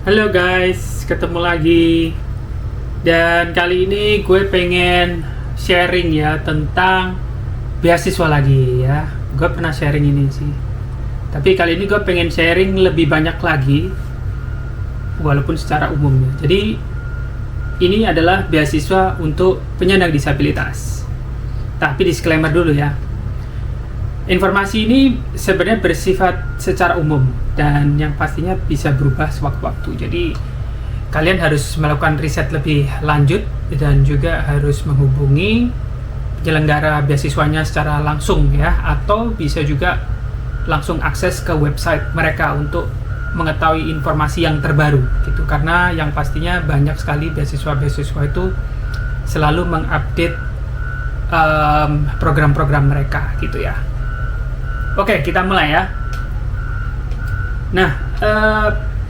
Halo guys, ketemu lagi. Dan kali ini gue pengen sharing ya tentang beasiswa lagi ya. Gue pernah sharing ini sih. Tapi kali ini gue pengen sharing lebih banyak lagi, walaupun secara umumnya. Jadi ini adalah beasiswa untuk penyandang disabilitas. Tapi disclaimer dulu ya. Informasi ini sebenarnya bersifat secara umum dan yang pastinya bisa berubah sewaktu-waktu. Jadi kalian harus melakukan riset lebih lanjut dan juga harus menghubungi penyelenggara beasiswanya secara langsung ya, atau bisa juga langsung akses ke website mereka untuk mengetahui informasi yang terbaru gitu. Karena yang pastinya banyak sekali beasiswa-beasiswa itu selalu mengupdate program-program mereka gitu ya. Oke, kita mulai ya. Nah,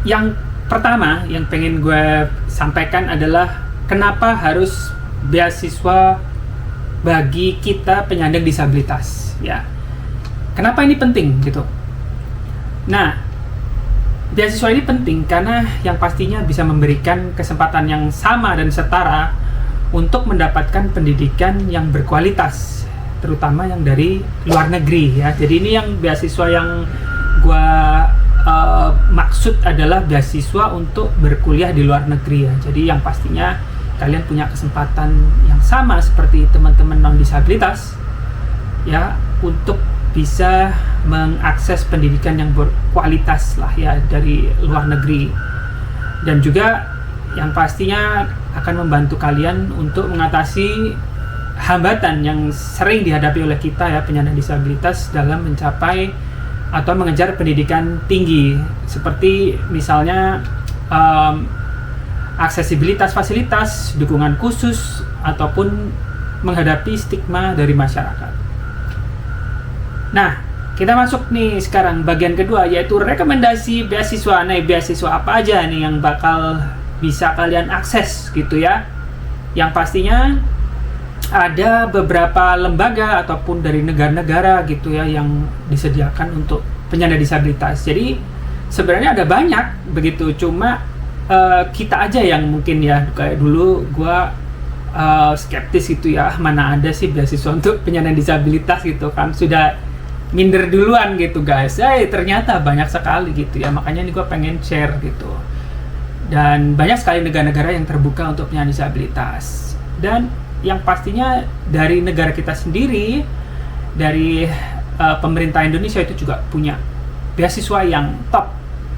yang pertama yang pengen gue sampaikan adalah kenapa harus beasiswa bagi kita penyandang disabilitas ya. Kenapa ini penting gitu? Nah, beasiswa ini penting karena yang pastinya bisa memberikan kesempatan yang sama dan setara untuk mendapatkan pendidikan yang berkualitas, terutama yang dari luar negeri ya. Jadi ini yang beasiswa yang gua maksud adalah beasiswa untuk berkuliah di luar negeri ya. Jadi yang pastinya kalian punya kesempatan yang sama seperti teman-teman non disabilitas ya, untuk bisa mengakses pendidikan yang berkualitas lah ya dari luar negeri. Dan juga yang pastinya akan membantu kalian untuk mengatasi hambatan yang sering dihadapi oleh kita ya, penyandang disabilitas, dalam mencapai atau mengejar pendidikan tinggi, seperti misalnya aksesibilitas fasilitas, dukungan khusus, ataupun menghadapi stigma dari masyarakat. Nah, kita masuk nih sekarang bagian kedua, yaitu rekomendasi beasiswa. Nah, beasiswa apa aja nih yang bakal bisa kalian akses gitu ya. Yang pastinya ada beberapa lembaga ataupun dari negara-negara gitu ya yang disediakan untuk penyandang disabilitas. Jadi sebenarnya ada banyak begitu, cuma kita aja yang mungkin ya, kayak dulu gua skeptis gitu ya, mana ada sih beasiswa untuk penyandang disabilitas gitu kan, sudah minder duluan gitu guys. Ternyata banyak sekali gitu ya, makanya ini gua pengen share gitu. Dan banyak sekali negara-negara yang terbuka untuk penyandang disabilitas. Dan yang pastinya dari negara kita sendiri, dari pemerintah Indonesia itu juga punya beasiswa yang top,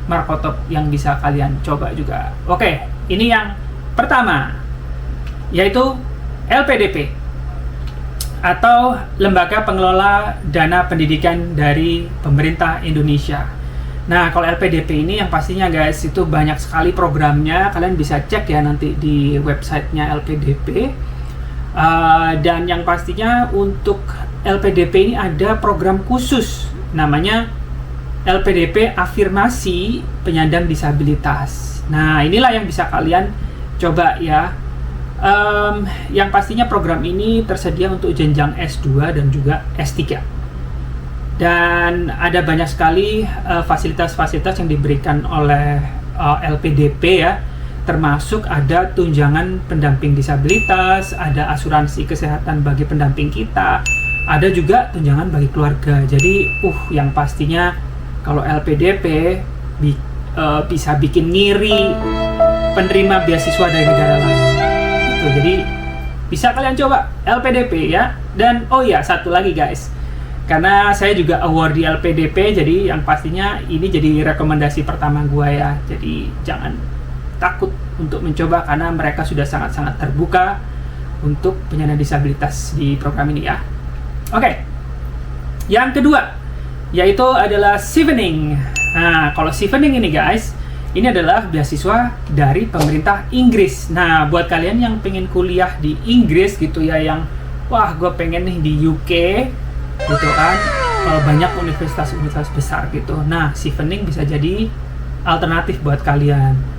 markotop yang bisa kalian coba juga. Oke, ini yang pertama, yaitu LPDP atau Lembaga Pengelola Dana Pendidikan dari Pemerintah Indonesia. Nah, kalau LPDP ini yang pastinya guys, itu banyak sekali programnya. Kalian bisa cek ya nanti di websitenya LPDP. Dan yang pastinya untuk LPDP ini ada program khusus namanya LPDP Afirmasi Penyandang Disabilitas. Nah, inilah yang bisa kalian coba ya. Yang pastinya program ini tersedia untuk jenjang S2 dan juga S3. Dan ada banyak sekali fasilitas-fasilitas yang diberikan oleh LPDP ya. Termasuk ada tunjangan pendamping disabilitas, ada asuransi kesehatan bagi pendamping kita, ada juga tunjangan bagi keluarga. Jadi, yang pastinya kalau LPDP bisa bikin ngiri penerima beasiswa dari negara lain. Gitu. Jadi bisa kalian coba LPDP ya. Dan satu lagi guys, karena saya juga award di LPDP, jadi yang pastinya ini jadi rekomendasi pertama gua ya. Jadi jangan takut untuk mencoba karena mereka sudah sangat-sangat terbuka untuk penyandang disabilitas di program ini ya. Oke. Yang kedua yaitu adalah Chevening. Nah, kalau Chevening ini guys, ini adalah beasiswa dari pemerintah Inggris. Nah, buat kalian yang pengen kuliah di Inggris gitu ya, yang gue pengen nih di UK gitu kan, banyak universitas-universitas besar gitu. Nah, Chevening bisa jadi alternatif buat kalian.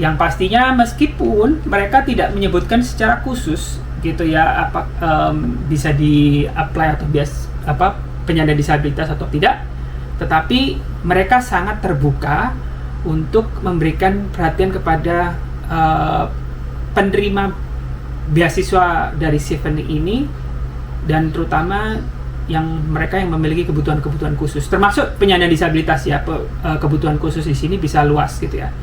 Yang pastinya meskipun mereka tidak menyebutkan secara khusus gitu ya, bisa di apply atau penyandang disabilitas atau tidak, tetapi mereka sangat terbuka untuk memberikan perhatian kepada penerima beasiswa dari Chevening ini, dan terutama yang mereka yang memiliki kebutuhan-kebutuhan khusus, termasuk penyandang disabilitas ya. Kebutuhan khusus di sini bisa luas gitu ya.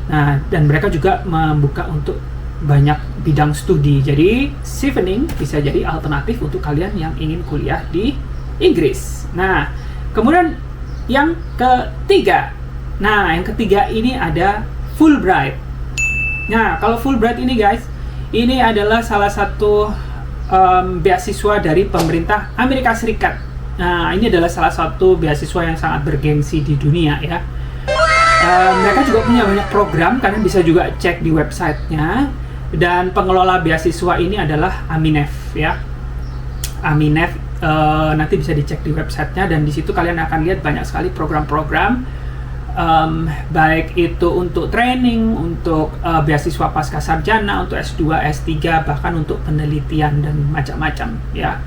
Nah, dan mereka juga membuka untuk banyak bidang studi. Jadi Chevening bisa jadi alternatif untuk kalian yang ingin kuliah di Inggris. Nah, kemudian yang ketiga. Nah, yang ketiga ini ada Fulbright. Nah, kalau Fulbright ini guys, ini adalah salah satu beasiswa dari pemerintah Amerika Serikat. Nah, ini adalah salah satu beasiswa yang sangat bergengsi di dunia ya. Mereka juga punya banyak program, kalian bisa juga cek di websitenya. Dan pengelola beasiswa ini adalah Aminef ya. Aminef nanti bisa dicek di websitenya, dan di situ kalian akan lihat banyak sekali program-program, baik itu untuk training, untuk beasiswa pasca sarjana, untuk S2, S3, bahkan untuk penelitian dan macam-macam ya.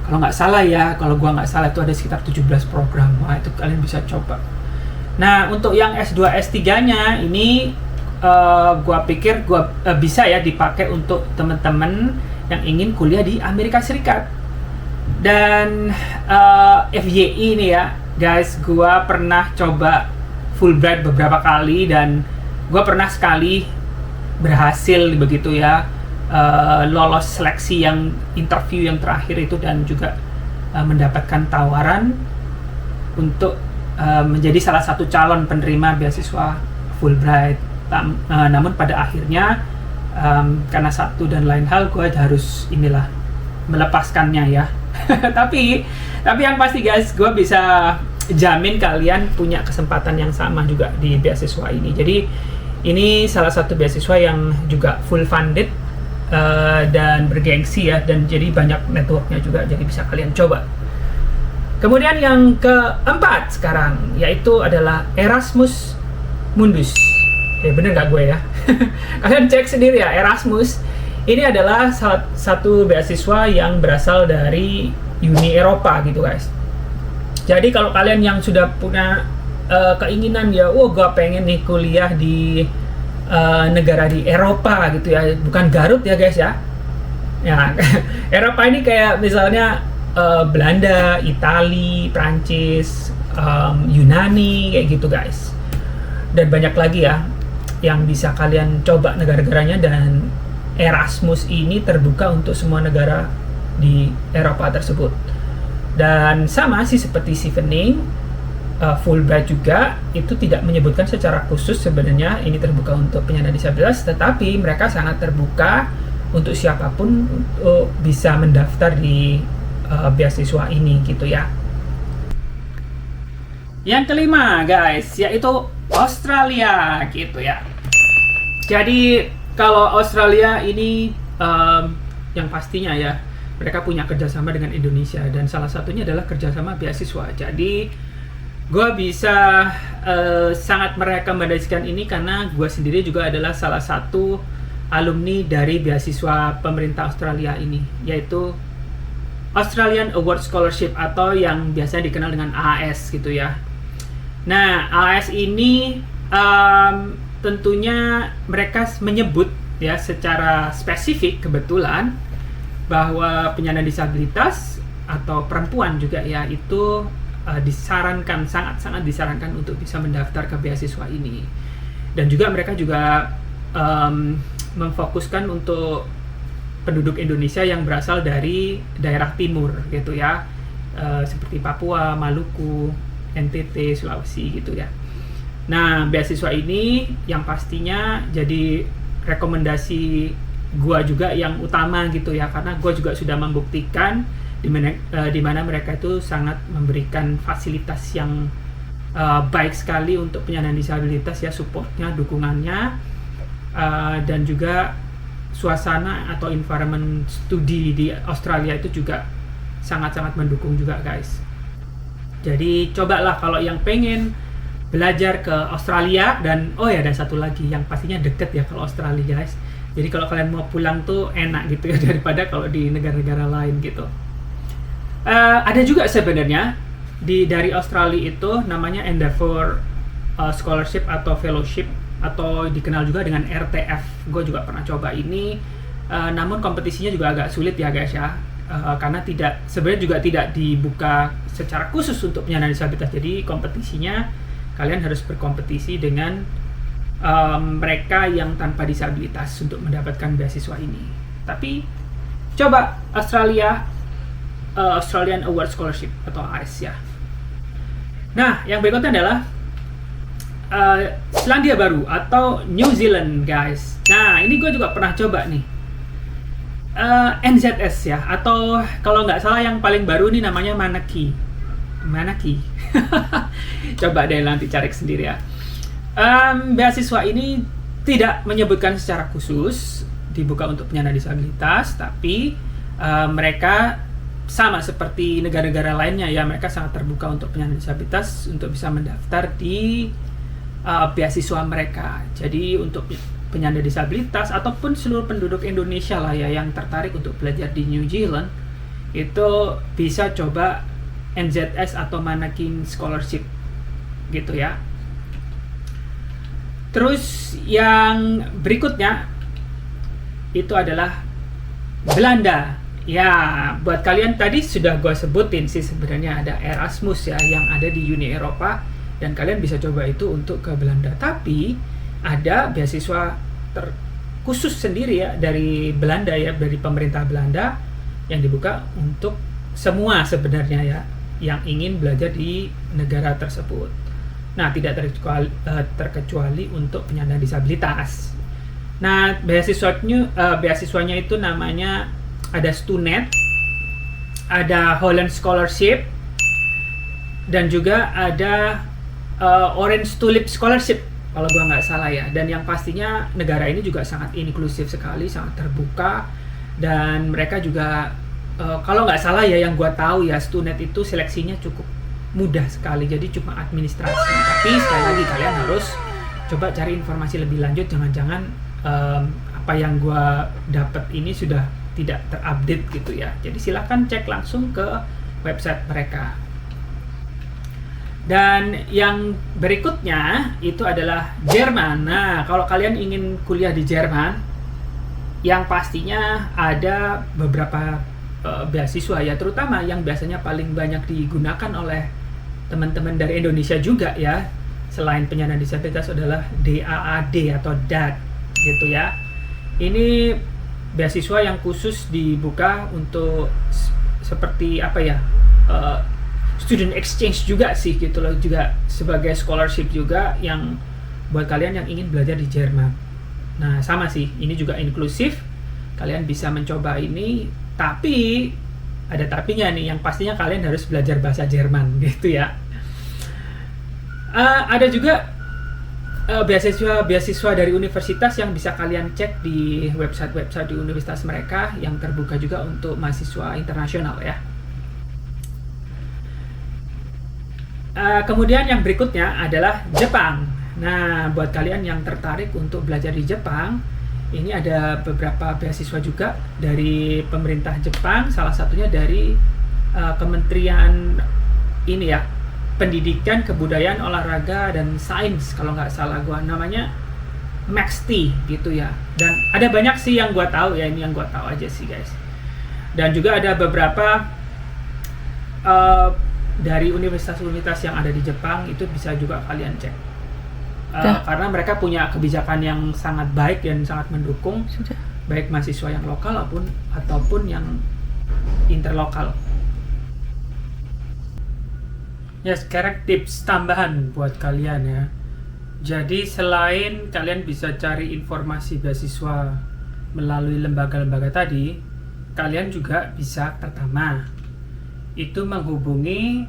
Kalau nggak salah ya, kalau gua nggak salah itu ada sekitar 17 program. Wah, itu kalian bisa coba. Nah, untuk yang S2, S3-nya ini gua pikir bisa ya dipakai untuk teman-teman yang ingin kuliah di Amerika Serikat. Dan FYI ini ya guys, gua pernah coba Fulbright beberapa kali, dan gue pernah sekali berhasil begitu ya, lolos seleksi yang interview yang terakhir itu, dan juga mendapatkan tawaran untuk menjadi salah satu calon penerima beasiswa Fulbright. Namun pada akhirnya karena satu dan lain hal gue harus melepaskannya ya. tapi yang pasti guys, gue bisa jamin kalian punya kesempatan yang sama juga di beasiswa ini. Jadi ini salah satu beasiswa yang juga full funded dan bergengsi ya, dan jadi banyak networknya juga, jadi bisa kalian coba. Kemudian yang keempat sekarang yaitu adalah Erasmus Mundus. Bener nggak gue ya? Kalian cek sendiri ya, Erasmus ini adalah salah satu beasiswa yang berasal dari Uni Eropa gitu guys. Jadi kalau kalian yang sudah punya keinginan ya, gue pengen nih kuliah di negara di Eropa gitu ya, bukan Garut ya guys ya. Ya, Eropa ini kayak misalnya Belanda, Itali, Prancis, Yunani kayak gitu guys. Dan banyak lagi ya yang bisa kalian coba negara-negaranya, dan Erasmus ini terbuka untuk semua negara di Eropa tersebut. Dan sama sih seperti Chevening, Fulbright juga itu tidak menyebutkan secara khusus sebenarnya ini terbuka untuk penyandang disabilitas, tetapi mereka sangat terbuka untuk siapapun bisa mendaftar di beasiswa ini gitu ya. Yang kelima guys, yaitu Australia gitu ya. Jadi kalau Australia ini yang pastinya ya, mereka punya kerjasama dengan Indonesia, dan salah satunya adalah kerjasama beasiswa. Jadi gue bisa sangat merekomendasikan ini karena gue sendiri juga adalah salah satu alumni dari beasiswa pemerintah Australia ini, yaitu Australian Award Scholarship atau yang biasa dikenal dengan AAS gitu ya. Nah, AAS ini tentunya mereka menyebut ya secara spesifik kebetulan bahwa penyandang disabilitas atau perempuan juga ya itu disarankan, sangat-sangat disarankan untuk bisa mendaftar ke beasiswa ini. Dan juga mereka juga memfokuskan untuk penduduk Indonesia yang berasal dari daerah timur gitu ya, seperti Papua, Maluku, NTT, Sulawesi gitu ya. Nah, beasiswa ini yang pastinya jadi rekomendasi gua juga yang utama gitu ya, karena gua juga sudah membuktikan di mana mereka itu sangat memberikan fasilitas yang baik sekali untuk penyandang disabilitas ya, supportnya, dukungannya, dan juga suasana atau environment studi di Australia itu juga sangat-sangat mendukung juga guys. Jadi cobalah kalau yang pengen belajar ke Australia, dan ada satu lagi yang pastinya deket ya kalau Australia guys. Jadi kalau kalian mau pulang tuh enak gitu ya daripada kalau di negara-negara lain gitu. Ada juga sebenarnya dari Australia itu namanya Endeavour scholarship atau fellowship atau dikenal juga dengan RTF. Gue juga pernah coba ini, namun kompetisinya juga agak sulit ya guys ya, karena sebenarnya juga tidak dibuka secara khusus untuk penyandang disabilitas. Jadi kompetisinya kalian harus berkompetisi dengan mereka yang tanpa disabilitas untuk mendapatkan beasiswa ini. Tapi coba Australian Award Scholarship atau AAS ya. Nah, yang berikutnya adalah Selandia Baru atau New Zealand guys. Nah, ini gue juga pernah coba nih, NZS ya, atau kalau nggak salah yang paling baru nih namanya Manaki. Coba deh nanti cari sendiri ya. Beasiswa ini tidak menyebutkan secara khusus dibuka untuk penyandang disabilitas, tapi mereka sama seperti negara-negara lainnya ya, mereka sangat terbuka untuk penyandang disabilitas untuk bisa mendaftar di beasiswa mereka. Jadi untuk penyandang disabilitas ataupun seluruh penduduk Indonesia lah ya yang tertarik untuk belajar di New Zealand, itu bisa coba NZS atau Manaki Scholarship gitu ya. Terus yang berikutnya itu adalah Belanda. Ya, buat kalian tadi sudah gue sebutin sih sebenarnya ada Erasmus ya yang ada di Uni Eropa, dan kalian bisa coba itu untuk ke Belanda. Tapi ada beasiswa khusus sendiri ya dari Belanda ya, dari pemerintah Belanda yang dibuka untuk semua sebenarnya ya yang ingin belajar di negara tersebut. Nah, tidak terkecuali untuk penyandang disabilitas. Nah, beasiswanya itu namanya ada Stunet, ada Holland Scholarship, dan juga ada Orange Tulip Scholarship kalau gua nggak salah ya. Dan yang pastinya negara ini juga sangat inklusif sekali, sangat terbuka, dan mereka juga kalau nggak salah ya yang gua tahu ya, Stunet itu seleksinya cukup mudah sekali, jadi cuma administrasi. Tapi sekali lagi kalian harus coba cari informasi lebih lanjut, jangan-jangan apa yang gua dapat ini sudah tidak terupdate gitu ya. Jadi silahkan cek langsung ke website mereka. Dan yang berikutnya itu adalah Jerman. Nah, kalau kalian ingin kuliah di Jerman, yang pastinya ada beberapa beasiswa ya, terutama yang biasanya paling banyak digunakan oleh teman-teman dari Indonesia juga ya, selain penyandang disabilitas adalah DAAD atau DAD gitu ya. Ini beasiswa yang khusus dibuka untuk seperti apa ya, student exchange juga sih gitu loh, juga sebagai scholarship juga yang buat kalian yang ingin belajar di Jerman. Nah, sama sih, ini juga inklusif, kalian bisa mencoba ini, tapi ada tapinya nih, yang pastinya kalian harus belajar bahasa Jerman gitu ya. Ada juga beasiswa dari universitas yang bisa kalian cek di website di universitas mereka yang terbuka juga untuk mahasiswa internasional ya. Kemudian yang berikutnya adalah Jepang. Nah, buat kalian yang tertarik untuk belajar di Jepang, ini ada beberapa beasiswa juga dari pemerintah Jepang, salah satunya dari Kementerian ini ya, Pendidikan, Kebudayaan, Olahraga, dan Sains kalau nggak salah gua, namanya MAXT gitu ya. Dan ada banyak sih yang gua tahu ya, ini yang gua tahu aja sih guys. Dan juga ada beberapa dari universitas-universitas yang ada di Jepang, itu bisa juga kalian cek. Karena mereka punya kebijakan yang sangat baik dan sangat mendukung baik mahasiswa yang lokal ataupun yang interlokal. Ya, sekarang tips tambahan buat kalian ya. Jadi selain kalian bisa cari informasi beasiswa melalui lembaga-lembaga tadi, kalian juga bisa pertama itu menghubungi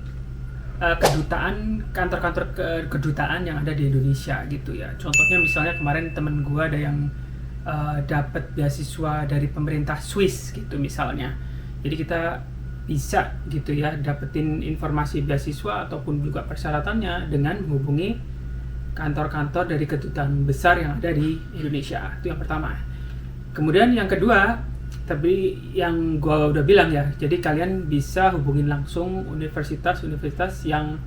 kantor-kantor kedutaan yang ada di Indonesia gitu ya. Contohnya misalnya kemarin temen gue ada yang dapat beasiswa dari pemerintah Swiss gitu misalnya. Jadi kita bisa gitu ya dapetin informasi beasiswa ataupun juga persyaratannya dengan menghubungi kantor-kantor dari kedutaan besar yang ada di Indonesia. Itu yang pertama. Kemudian yang kedua, tapi yang gua udah bilang ya, jadi kalian bisa hubungin langsung universitas yang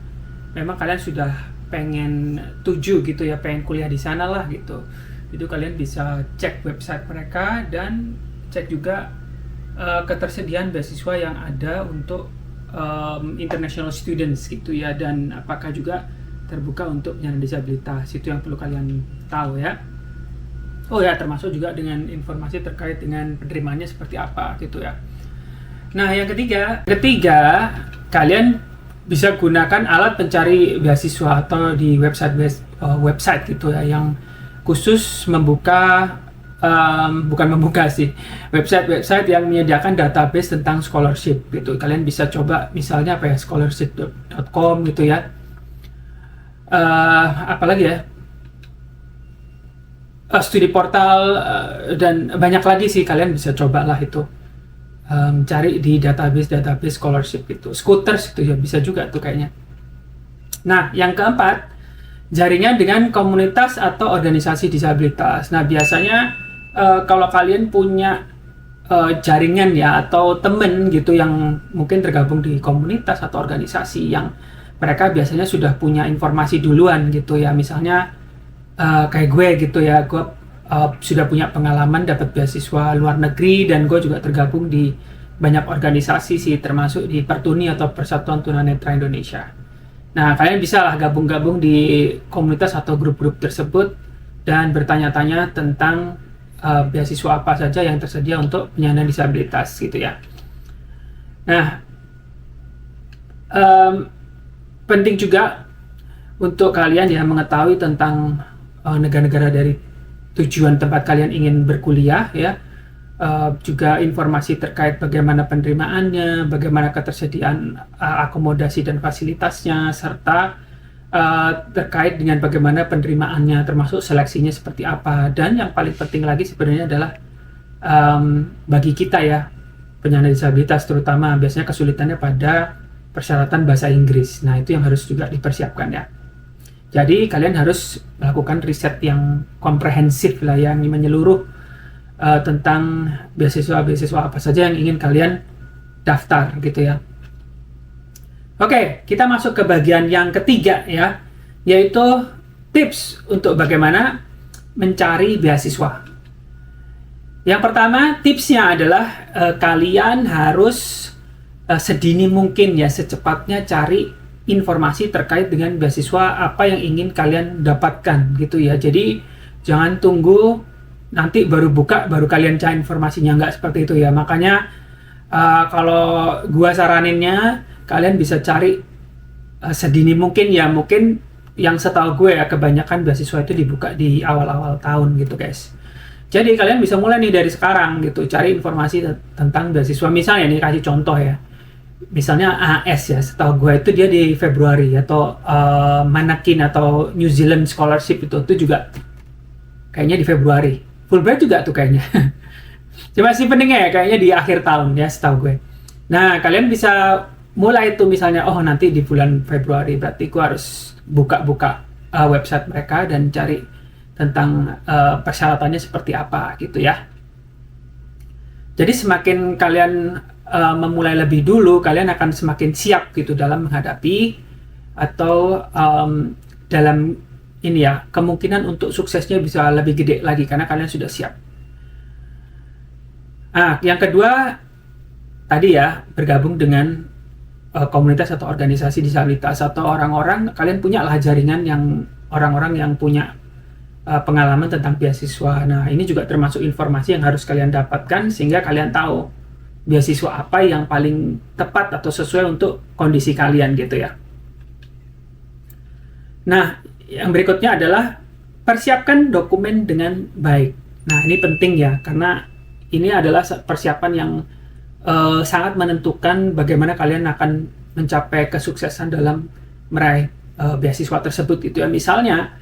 memang kalian sudah pengen tuju gitu ya, pengen kuliah di sana lah gitu, itu kalian bisa cek website mereka dan cek juga ketersediaan beasiswa yang ada untuk international students gitu ya, dan apakah juga terbuka untuk penyandang disabilitas. Itu yang perlu kalian tahu ya. Oh ya, termasuk juga dengan informasi terkait dengan penerimaannya seperti apa gitu ya. Nah, yang ketiga kalian bisa gunakan alat pencari beasiswa atau di website gitu ya, yang khusus website yang menyediakan database tentang scholarship gitu. Kalian bisa coba misalnya apa ya, scholarship.com gitu ya. Apalagi ya, studi portal, dan banyak lagi sih, kalian bisa cobalah itu cari di database scholarship itu. Scooters itu ya bisa juga tuh kayaknya. Nah, yang keempat, jaringan dengan komunitas atau organisasi disabilitas. Nah, biasanya kalau kalian punya jaringan ya atau temen gitu yang mungkin tergabung di komunitas atau organisasi yang mereka biasanya sudah punya informasi duluan gitu ya, misalnya kayak gue gitu ya, gue sudah punya pengalaman dapat beasiswa luar negeri dan gue juga tergabung di banyak organisasi sih, termasuk di Pertuni atau Persatuan Tunanetra Indonesia. Nah, kalian bisa lah gabung-gabung di komunitas atau grup-grup tersebut dan bertanya-tanya tentang beasiswa apa saja yang tersedia untuk penyandang disabilitas gitu ya. Nah, penting juga untuk kalian ya mengetahui tentang negara-negara dari tujuan tempat kalian ingin berkuliah ya, juga informasi terkait bagaimana penerimaannya, bagaimana ketersediaan akomodasi dan fasilitasnya, serta terkait dengan bagaimana penerimaannya, termasuk seleksinya seperti apa. Dan yang paling penting lagi sebenarnya adalah bagi kita ya, penyandang disabilitas terutama, biasanya kesulitannya pada persyaratan bahasa Inggris. Nah, itu yang harus juga dipersiapkan ya. Jadi kalian harus melakukan riset yang komprehensif lah, yang menyeluruh tentang beasiswa apa saja yang ingin kalian daftar gitu ya. Oke, kita masuk ke bagian yang ketiga ya, yaitu tips untuk bagaimana mencari beasiswa. Yang pertama, tipsnya adalah kalian harus sedini mungkin ya, secepatnya cari informasi terkait dengan beasiswa apa yang ingin kalian dapatkan gitu ya. Jadi jangan tunggu nanti baru buka baru kalian cari informasinya, nggak seperti itu ya. Makanya kalau gua saraninnya kalian bisa cari sedini mungkin ya. Mungkin yang setahu gue ya, kebanyakan beasiswa itu dibuka di awal-awal tahun gitu guys. Jadi kalian bisa mulai nih dari sekarang gitu, cari informasi tentang beasiswa. Misalnya nih, kasih contoh ya, misalnya AS ya, setahu gue itu dia di Februari, atau Manakin atau New Zealand Scholarship itu juga kayaknya di Februari. Fulbright juga tuh kayaknya. Cuma sih pentingnya ya kayaknya di akhir tahun ya setahu gue. Nah, kalian bisa mulai itu misalnya, oh nanti di bulan Februari berarti gue harus buka-buka website mereka dan cari tentang persyaratannya seperti apa gitu ya. Jadi semakin kalian memulai lebih dulu, kalian akan semakin siap gitu dalam menghadapi atau dalam ini ya, kemungkinan untuk suksesnya bisa lebih gede lagi karena kalian sudah siap. Yang kedua tadi ya, bergabung dengan komunitas atau organisasi disabilitas atau orang-orang, kalian punya lah jaringan yang orang-orang yang punya pengalaman tentang beasiswa. Nah, ini juga termasuk informasi yang harus kalian dapatkan sehingga kalian tahu beasiswa apa yang paling tepat atau sesuai untuk kondisi kalian gitu ya. Nah, yang berikutnya adalah persiapkan dokumen dengan baik. Nah, ini penting ya, karena ini adalah persiapan yang sangat menentukan bagaimana kalian akan mencapai kesuksesan dalam meraih beasiswa tersebut gitu ya. Misalnya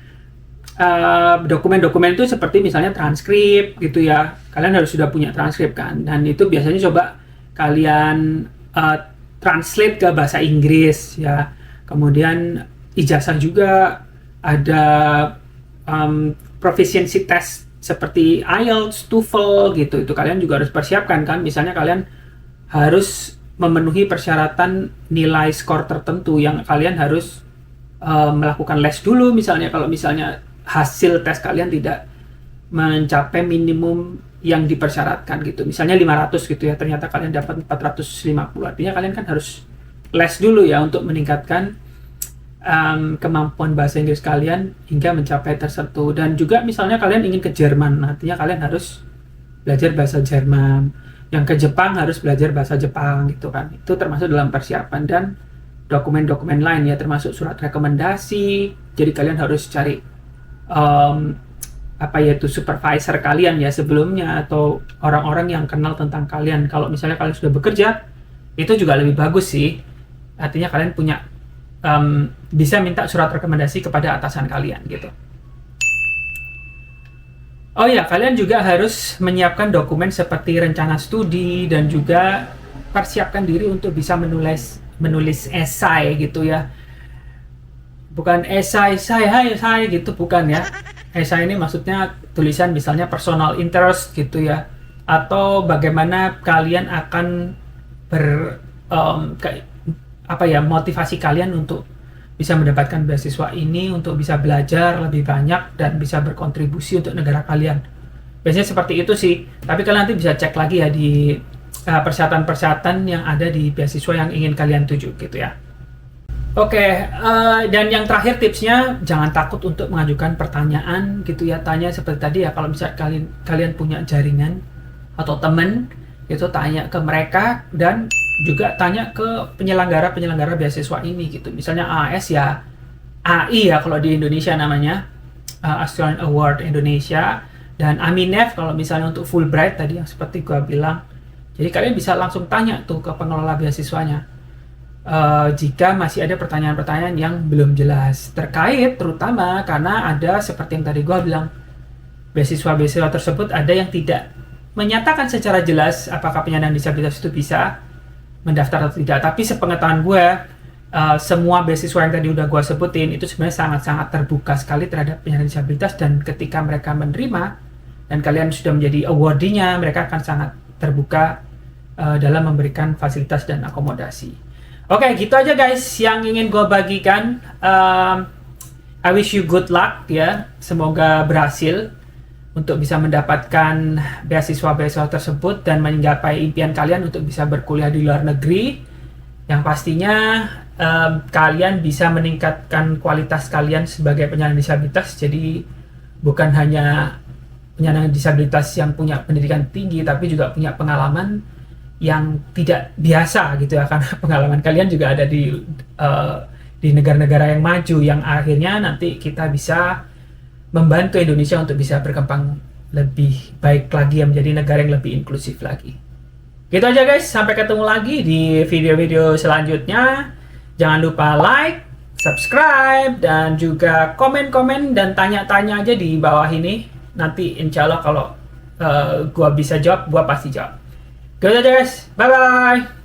dokumen-dokumen itu seperti misalnya transkrip gitu ya, kalian harus sudah punya transkrip kan, dan itu biasanya coba kalian translate ke bahasa Inggris ya. Kemudian ijazah juga ada, proficiency test seperti IELTS, TOEFL gitu, itu kalian juga harus persiapkan kan. Misalnya kalian harus memenuhi persyaratan nilai skor tertentu yang kalian harus melakukan les dulu misalnya kalau misalnya hasil tes kalian tidak mencapai minimum yang dipersyaratkan gitu. Misalnya 500 gitu ya, ternyata kalian dapat 450. Artinya kalian kan harus les dulu ya untuk meningkatkan kemampuan bahasa Inggris kalian hingga mencapai tertentu. Dan juga misalnya kalian ingin ke Jerman, artinya kalian harus belajar bahasa Jerman. Yang ke Jepang harus belajar bahasa Jepang gitu kan. Itu termasuk dalam persiapan. Dan dokumen-dokumen lain ya, termasuk surat rekomendasi. Jadi kalian harus cari supervisor kalian ya sebelumnya, atau orang-orang yang kenal tentang kalian. Kalau misalnya kalian sudah bekerja, itu juga lebih bagus sih. Artinya kalian punya bisa minta surat rekomendasi kepada atasan kalian gitu. Oh ya, kalian juga harus menyiapkan dokumen seperti rencana studi dan juga persiapkan diri untuk bisa menulis esai gitu ya. Bukan esai gitu, bukan ya. Esai ini maksudnya tulisan misalnya personal interest gitu ya, atau bagaimana kalian akan motivasi kalian untuk bisa mendapatkan beasiswa ini, untuk bisa belajar lebih banyak dan bisa berkontribusi untuk negara kalian. Biasanya seperti itu sih, tapi kalian nanti bisa cek lagi ya di persyaratan-persyaratan yang ada di beasiswa yang ingin kalian tuju gitu ya. Oke, dan yang terakhir tipsnya, jangan takut untuk mengajukan pertanyaan gitu ya. Tanya seperti tadi ya, kalau misalnya kalian punya jaringan atau teman itu, tanya ke mereka dan juga tanya ke penyelenggara beasiswa ini gitu. Misalnya AAS ya, AI ya kalau di Indonesia namanya, Australian Award Indonesia, dan Aminef kalau misalnya untuk Fulbright tadi yang seperti gua bilang. Jadi kalian bisa langsung tanya tuh ke pengelola beasiswanya jika masih ada pertanyaan-pertanyaan yang belum jelas terkait, terutama karena ada seperti yang tadi gua bilang, beasiswa tersebut ada yang tidak menyatakan secara jelas apakah penyandang disabilitas itu bisa mendaftar atau tidak. Tapi sepengetahuan gue, semua beasiswa yang tadi udah gue sebutin itu sebenarnya sangat-sangat terbuka sekali terhadap penyandang disabilitas, dan ketika mereka menerima dan kalian sudah menjadi awardee-nya, mereka akan sangat terbuka dalam memberikan fasilitas dan akomodasi. Oke, gitu aja guys yang ingin gue bagikan. I wish you good luck ya, semoga berhasil untuk bisa mendapatkan beasiswa tersebut dan menggapai impian kalian untuk bisa berkuliah di luar negeri. Yang pastinya kalian bisa meningkatkan kualitas kalian sebagai penyandang disabilitas. Jadi bukan hanya penyandang disabilitas yang punya pendidikan tinggi, tapi juga punya pengalaman yang tidak biasa gitu ya, karena pengalaman kalian juga ada di negara-negara yang maju, yang akhirnya nanti kita bisa membantu Indonesia untuk bisa berkembang lebih baik lagi, menjadi negara yang lebih inklusif lagi. Gitu aja guys, sampai ketemu lagi di video-video selanjutnya. Jangan lupa like, subscribe, dan juga komen-komen dan tanya-tanya aja di bawah ini. Nanti insya Allah kalau gua bisa jawab, gua pasti jawab. Gitu aja guys, bye-bye!